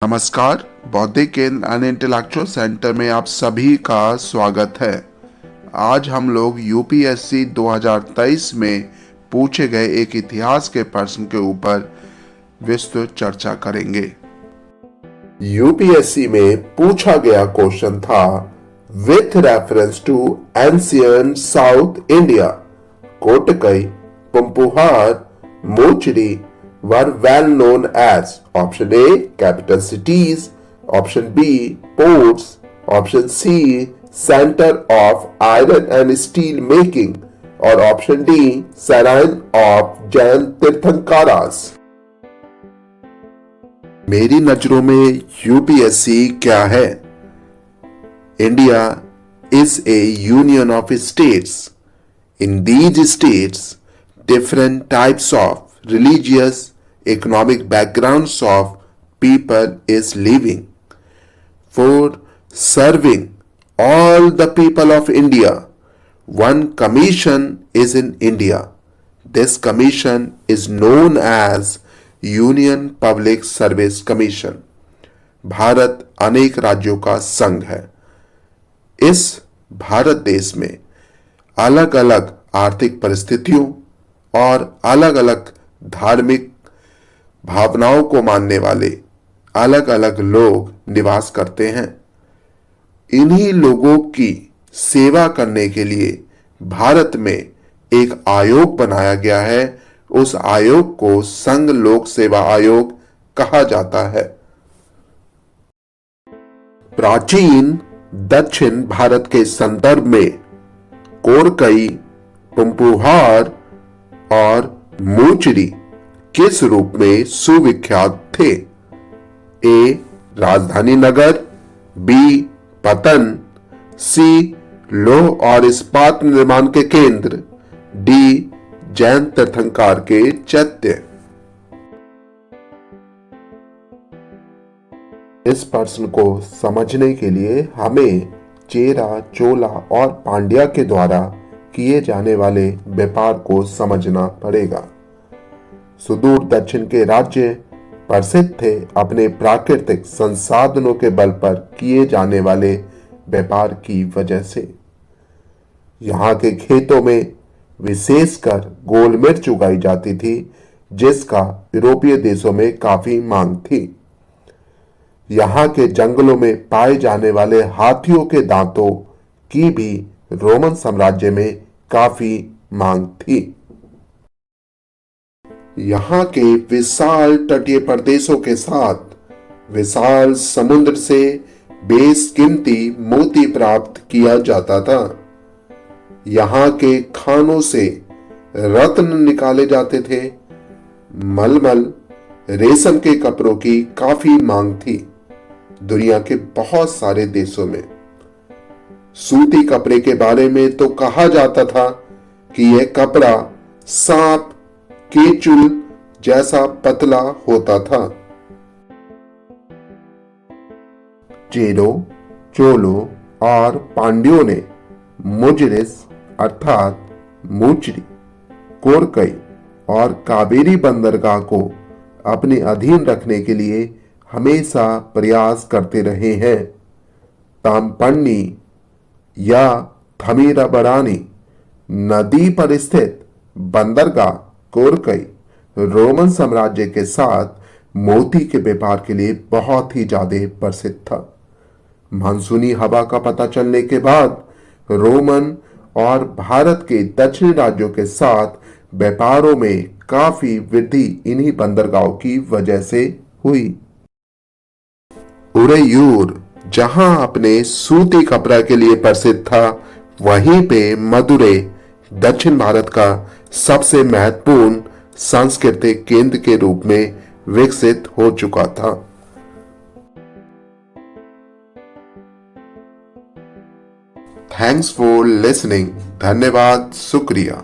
नमस्कार। बौद्धिक केंद्र एंड इंटेलेक्चुअल सेंटर में आप सभी का स्वागत है। आज हम लोग यूपीएससी 2023 में पूछे गए एक इतिहास के प्रश्न के ऊपर विस्तृत चर्चा करेंगे। यूपीएससी में पूछा गया क्वेश्चन था, with reference to ancient south India, Korkai, Poompuhar, Musiri were well known as option A capital cities, option B ports, option C center of iron and steel making, or option D shrine of Jain Tirthankaras। मेरी नजरों में UPSC क्या है? India is a union of states. In these states, different types of religious, economic backgrounds of people is living. For serving all the people of India, one commission is in India. This commission is known as Union Public Service Commission. Bharat अनेक राज्यों का संघ है। इस भारत देश में अलग अलग आर्थिक परिस्थितियों और अलग अलग धार्मिक भावनाओं को मानने वाले अलग अलग लोग निवास करते हैं। इन्हीं लोगों की सेवा करने के लिए भारत में एक आयोग बनाया गया है। उस आयोग को संघ लोक सेवा आयोग कहा जाता है। प्राचीन दक्षिण भारत के संदर्भ में कोरकई, पुम्पुहार और मोचरी किस रूप में सुविख्यात थे? ए राजधानी नगर, बी पतन, सी लौह और इस्पात निर्माण के केंद्र, डी जैन तीर्थंकर के चैत्य। इस प्रश्न को समझने के लिए हमें चेरा, चोला और पांड्या के द्वारा किए जाने वाले व्यापार को समझना पड़ेगा। सुदूर दक्षिण के राज्य प्रसिद्ध थे अपने प्राकृतिक संसाधनों के बल पर किए जाने वाले व्यापार की वजह से। यहाँ के खेतों में विशेषकर गोल मिर्च उगाई जाती थी, जिसका यूरोपीय देशों में काफी मांग थी। यहाँ के जंगलों में पाए जाने वाले हाथियों के दांतों की भी रोमन साम्राज्य में काफी मांग थी। यहाँ के विशाल तटीय प्रदेशों के साथ विशाल समुद्र से बेशकीमती मोती प्राप्त किया जाता था। यहाँ के खानों से रत्न निकाले जाते थे। मलमल, रेशम के कपड़ों की काफी मांग थी दुनिया के बहुत सारे देशों में। सूती कपड़े के बारे में तो कहा जाता था कि यह कपड़ा सांप केचुल जैसा पतला होता था। चेरों, चोलों और पांड्यों ने मुजरिस अर्थात मोचरी, कोरकई और कावेरी बंदरगाह को अपने अधीन रखने के लिए हमेशा प्रयास करते रहे हैं। तामपन्नी या थमीराबरानी नदी पर स्थित बंदरगाह कोरकई रोमन साम्राज्य के साथ मोती के व्यापार के लिए बहुत ही ज्यादा प्रसिद्ध था। मानसूनी हवा का पता चलने के बाद रोमन और भारत के दक्षिणी राज्यों के साथ व्यापारों में काफी वृद्धि इन्हीं बंदरगाहों की वजह से हुई। उरेयूर जहां अपने सूती कपड़ा के लिए प्रसिद्ध था, वहीं पे मदुरै दक्षिण भारत का सबसे महत्वपूर्ण सांस्कृतिक केंद्र के रूप में विकसित हो चुका था। Thanks for listening. धन्यवाद, शुक्रिया।